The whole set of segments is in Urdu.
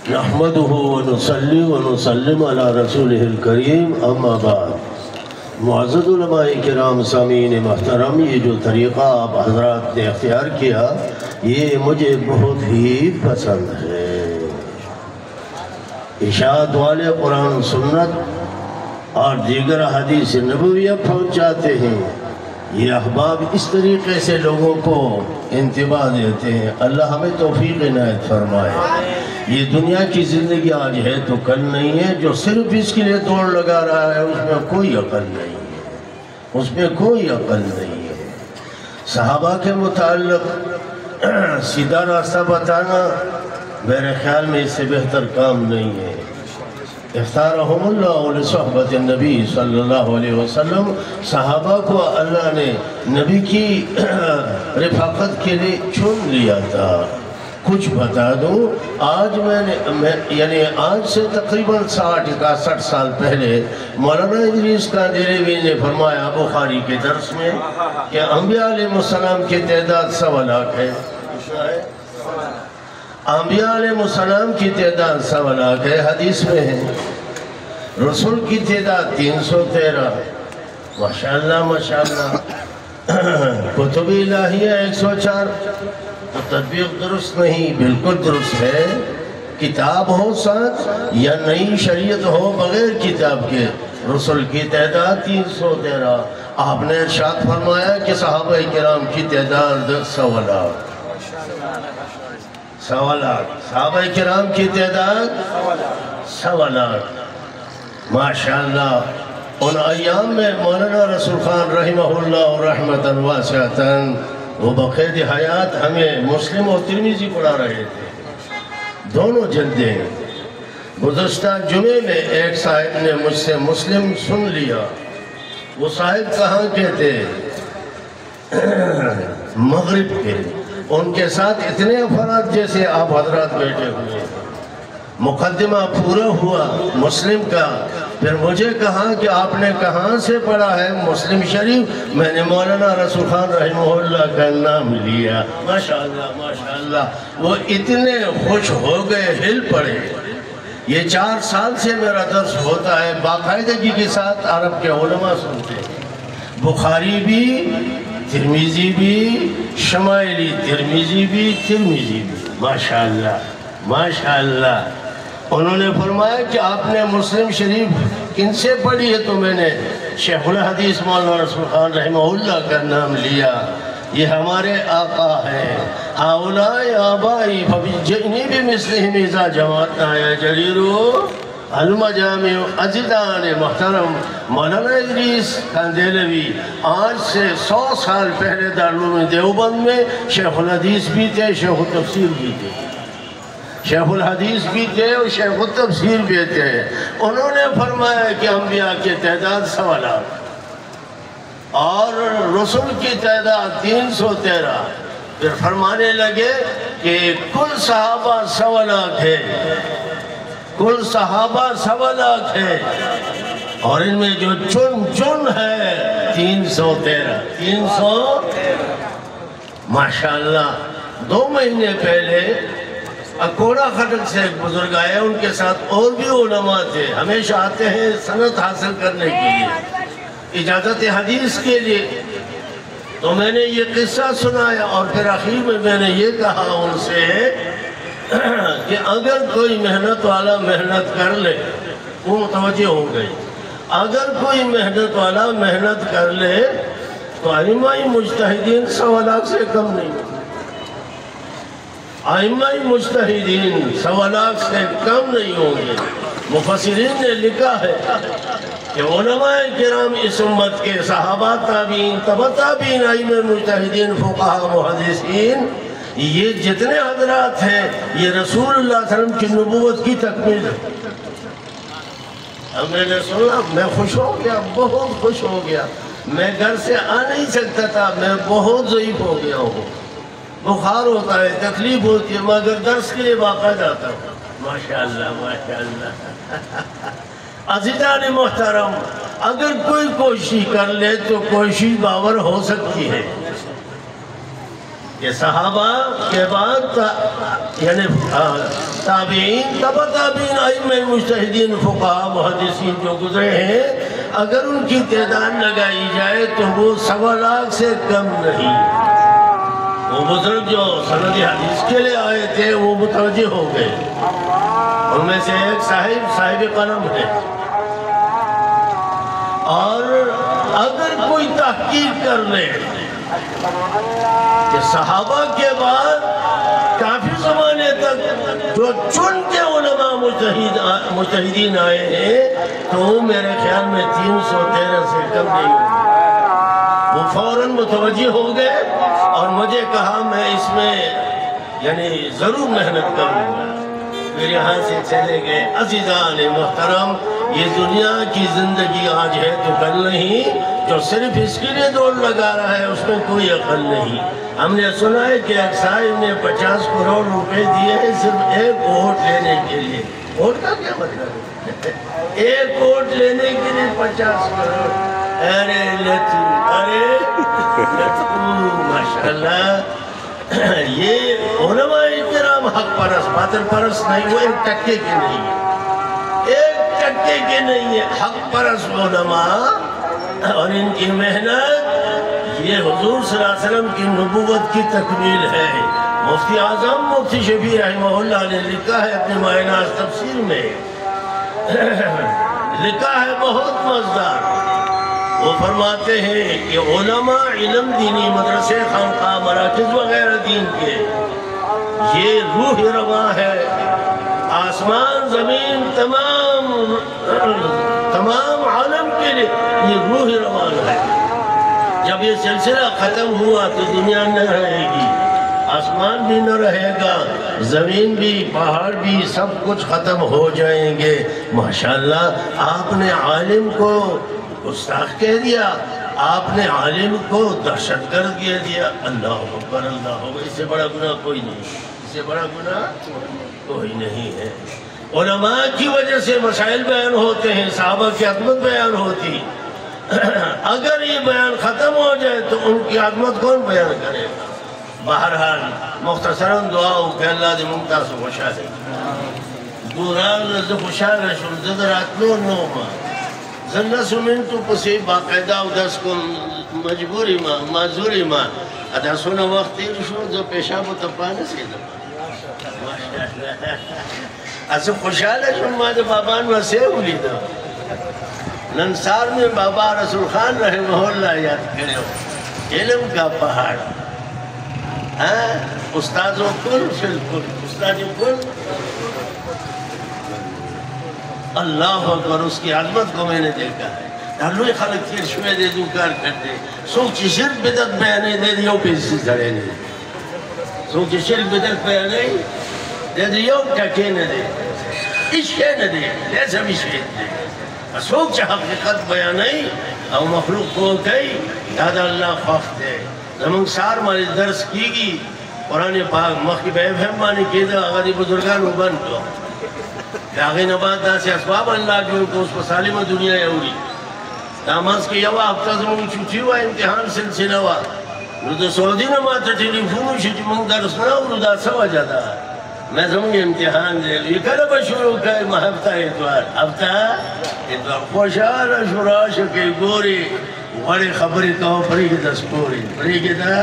نحمده ونصلي ونسلم على رسوله الكريم اما بعد. معزز علماء کرام سامعین محترم، یہ جو طریقہ آپ حضرات نے اختیار کیا یہ مجھے بہت ہی پسند ہے. اشاعت والے قرآن سنت اور دیگر حدیث نبویہ پہنچاتے ہیں. یہ احباب اس طریقے سے لوگوں کو انتباہ دیتے ہیں. اللہ ہمیں توفیق عنایت فرمائے. یہ دنیا کی زندگی آج ہے تو کل نہیں ہے. جو صرف اس کے لیے دوڑ لگا رہا ہے اس میں کوئی عقل نہیں ہے، اس میں کوئی عقل نہیں ہے. صحابہ کے متعلق سیدھا راستہ بتانا میرے خیال میں اس سے بہتر کام نہیں ہے. اختارہم اللہ لصحبت النبی صلی اللہ علیہ وسلم. صحابہ کو اللہ نے نبی کی رفاقت کے لیے چن لیا تھا. کچھ بتا دوں، آج یعنی آج سے تقریباً 60-61 سال پہلے مولانا ادریس کاندھیروی نے فرمایا بخاری کے درس میں کہ انبیاء علیہ السلام کی تعداد 1.25 لاکھ ہے. انبیاء علیہ السلام کی تعداد 1.25 لاکھ ہے. حدیث میں ہے رسول کی تعداد 313. ماشاءاللہ ماشاءاللہ. کتب الہیہ 104. تو تطبیق درست نہیں، بالکل درست ہے. کتاب ہو ساتھ یا نئی شریعت ہو بغیر کتاب کے، رسول کی تعداد 313. آپ نے ارشاد فرمایا کہ صحابہ کرام کی تعداد 1.25 لاکھ. 1.25 لاکھ صحابہ کرام کی تعداد 1.25 لاکھ. ماشاءاللہ. ان ایام میں مولانا رسول خان رحمہ اللہ رحمتا واسعتا وہ بقید حیات ہمیں مسلم اور ترمذی پڑھا رہے تھے، دونوں جلدیں. گزشتہ جمعے میں ایک صاحب نے مجھ سے مسلم سن لیا. وہ صاحب کہاں کے تھے؟ مغرب کے. ان کے ساتھ اتنے افراد جیسے آپ حضرات بیٹھے ہوئے. مقدمہ پورا ہوا مسلم کا. پھر مجھے کہا کہ آپ نے کہاں سے پڑھا ہے مسلم شریف؟ میں نے مولانا رسول خان رحمہ اللہ کا نام لیا. ماشاءاللہ ماشاءاللہ. وہ اتنے خوش ہو گئے، ہل پڑے. یہ 4 سال سے میرا درس ہوتا ہے، باقاعدگی کے ساتھ عرب کے علماء سنتے ہیں. بخاری بھی، ترمذی بھی، شمائلی ترمذی بھی، ترمذی بھی. ماشاءاللہ ماشاءاللہ. انہوں نے فرمایا کہ آپ نے مسلم شریف کن سے پڑھی ہے؟ تو میں نے شیخ الحدیث مولانا رسول خان رحمہ اللہ کا نام لیا. یہ ہمارے آقا ہیں. ہؤلاء آبائی فبجئنی بمثلہم اذا جمعتنا یا جلیرو المجامع. اجدان محترم مولانا ادریس کاندھیروی آج سے 100 سال پہلے دارالعلوم دیوبند میں شیخ الحدیث بھی تھے، شیخ التفسیر بھی تھے. شیخ الحدیث بھی تھے اور شیخ التفسیر بھی تھے. انہوں نے فرمایا کہ انبیاء کی تعداد 1.25 لاکھ اور رسول کی تعداد 313. پھر فرمانے لگے کہ کل صحابہ 1.25 لاکھ ہے، کل صحابہ 1.25 لاکھ ہے، اور ان میں جو چن ہے 313. ماشاءاللہ. 2 مہینے پہلے اکوڑا خٹک سے ایک بزرگ آئے، ان کے ساتھ اور بھی علماء تھے. ہمیشہ آتے ہیں سند حاصل کرنے کے لیے، اجازت حدیث کے لیے. تو میں نے یہ قصہ سنایا اور پھر آخر میں میں نے یہ کہا ان سے کہ اگر کوئی محنت والا محنت کر لے وہ متوجہ ہو گئی. اگر کوئی محنت والا محنت کر لے تو ائمہ مجتہدین 1.25 لاکھ سے کم نہیں. ائمہ مجتہدین 1.25 لاکھ سے کم نہیں ہوں گے. مفسرین نے لکھا ہے کہ علماء کرام اس امت کے صحابہ، تابعین، تبع تابعین، ائمہ مجتہدین، فقہاء، محدثین، یہ جتنے حضرات ہیں یہ رسول اللہ صلی اللہ علیہ وسلم کی نبوت کی تکمیل ہے. اب میں نے سنا، میں خوش ہو گیا، بہت خوش ہو گیا. میں گھر سے آ نہیں سکتا تھا، میں بہت ضعیف ہو گیا ہوں. بخار ہوتا ہے، تکلیف ہوتی ہے، مگر درس کے لیے باقاعدہ آتا ہوں. ماشاءاللہ ماشاءاللہ۔ عزیزان محترم، اگر کوئی کوشش کر لے تو کوشش باور ہو سکتی ہے کہ صحابہ کے بعد یعنی تابعین، تبع تابعین، ائمہ مجتہدین، فقہاء، محدثین جو گزرے ہیں، اگر ان کی تعداد لگائی جائے تو وہ 1.25 لاکھ سے کم نہیں۔ وہ بزرگ جو سند حدیث کے لئے آئے تھے وہ متوجہ ہو گئے، ان میں سے ایک صاحب قلم ہے۔ اور اگر کوئی تحقیق کر لے کہ صحابہ کے بعد کافی زمانے تک جو چن کے علماء مجتہدین آئے ہیں تو وہ میرے خیال میں 313 سے کم نہیں ہوگا۔ وہ فوراً متوجہ ہو گئے اور مجھے کہا میں اس میں یعنی ضرور محنت کروں گا، پھر یہاں سے چلے گئے۔ عزیزان محترم، یہ دنیا کی زندگی آج ہے تو کل نہیں، جو صرف اس کے لیے دوڑ لگا رہا ہے اس میں کوئی عقل نہیں۔ ہم نے سنا ہے کہ اکسائی نے 50 کروڑ روپے دیے ہیں صرف ایک ووٹ لینے کے لیے۔ ووٹ کا کیا مطلب ہے؟ ایک ووٹ لینے کے لیے 50 کروڑ۔ ارے لطو ماشاءاللہ، یہ علماء کرام حق پرست، باطل پرست نہیں، وہ 1 ٹکے کے نہیں ہے، 1 ٹکے کے نہیں ہے، حق پرست علماء۔ اور ان کی محنت یہ حضور صلی اللہ علیہ وسلم کی نبوت کی تکمیل ہے۔ مفتی اعظم مفتی شفیع رحمہ اللہ نے لکھا ہے اپنی مائناز تفسیر میں، لکھا ہے بہت مزدار۔ وہ فرماتے ہیں کہ علماء، علم، دینی مدرسے، خانقاہ، مراکز وغیرہ دین کے یہ روح رواں ہے۔ آسمان زمین تمام عالم کے لیے یہ روح رواں ہے۔ جب یہ سلسلہ ختم ہوا تو دنیا نہ رہے گی، آسمان بھی نہ رہے گا، زمین بھی، پہاڑ بھی، سب کچھ ختم ہو جائیں گے۔ ماشاءاللہ، آپ نے عالم کو گستاخ کہہ دیا، آپ نے عالم کو دہشت گرد کہہ دیا۔ اللہ اکبر، اللہ اکبر، اس سے بڑا گناہ کوئی نہیں، اس سے بڑا گناہ کوئی نہیں ہے۔ علماء کی وجہ سے مسائل بیان ہوتے ہیں، صحابہ کی عظمت بیان ہوتی۔ اگر یہ بیان ختم ہو جائے تو ان کی عظمت کون بیان کرے گا؟ بہرحال مختصراً دعا ہو کہ اللہ دے ممتاز و خوشحال ہے۔ دوران رضا خوشحال رشم زدرات نور نوما زنسو من تو پسی باقیدہ و دست کن مجبوری ما معذوری ما ادا سونا وقت تیر شو جو پیشاب و تپانے سے دپا ایسا خوشحال رشم ما دے بابان وسیع ہولی دا ننسار میں بابا رسول خان رحمہ اللہ یاد کرے ہو، علم کا پہاڑ، استاذوں کل فی الکل، استاذ کل۔ اللہ اکبر، اس کی عظمت کو میں نے دیکھا ہے۔ دلوی خلق تیر شوئے دے دو کار کرتے، سوچی شرک بدت بیانے دے دیو پیسی زرے نہیں، سوچی شرک بدت بیانے دے دیو ٹکے نہ دے، عشقے نہ دے، لیسا بھی شہید دے، سوچ حقیقت بیانے او مخلوق کو کئی دادا اللہ خوف دے۔ زمان سار مالی درس کی گی قرآن پاک مخی بے فہمانی کی دا اغدی بزرگان بن کو آگے نبات دا سے اسباب اللہ جو کو اس کو سالم دنیا یوری داماز کی یوا ہفتہ زمان چھوٹی ہوا امتحان سلسلہ ہوا رضا سعودی نماتا ٹیلیفونو شج منگ درس نہ رضا سوا جاتا میں زمان امتحان دے یہ کلب شروع کئی ہفتہ اتوار خوشحال شراش کی گوری وڑی خبری کہو پری کی دس پوری پری کی دا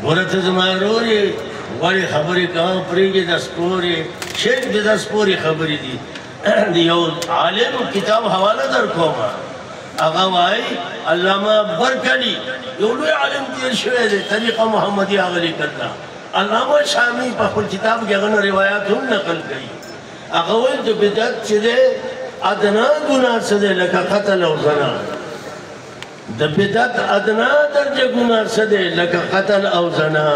گورت زماروری وڑی خبری کہو پری کی دس پوری شرک دی دس پوری خبری دی دیو عالم کتاب حوالہ در کوما اغاو آئی علامہ برکلی یولوی عالم تیر شوئے دے طریقہ محمدی آغلی کرتا علامہ شامی پخل کتاب کے اغنى روایات ہم نقل گئی اغاوی تو بدت چدے ادنا گناہ سدے لکا قتل و زنا دبدت ادنا درجہ گناہ سدے لکا قتل او زنا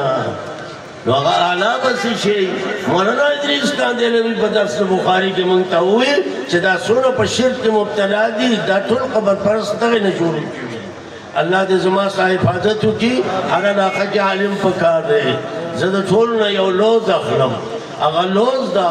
وغا اعلیٰ بسی شئی مولانا ادریس کاندے لبی بدرس بخاری کے منگتا ہوئے چدا سونا پر شرک مبتلا دی دا تل قبر پرستغی نشوری چوئے اللہ دے زمان صاحب حاضرتو کی ہر علاقہ کے عالم پکار دے زدہ تولنا یو لوز اخلم اگا لوز دا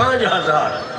5000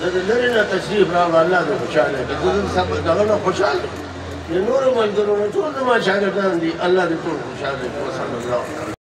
لرنا تشریف راوړ الله دې خوشاله کړي زه سب دغه خوشاله یم نور ملګرو ټول زما شاګردان دي الله دې ټول خوشاله کړي.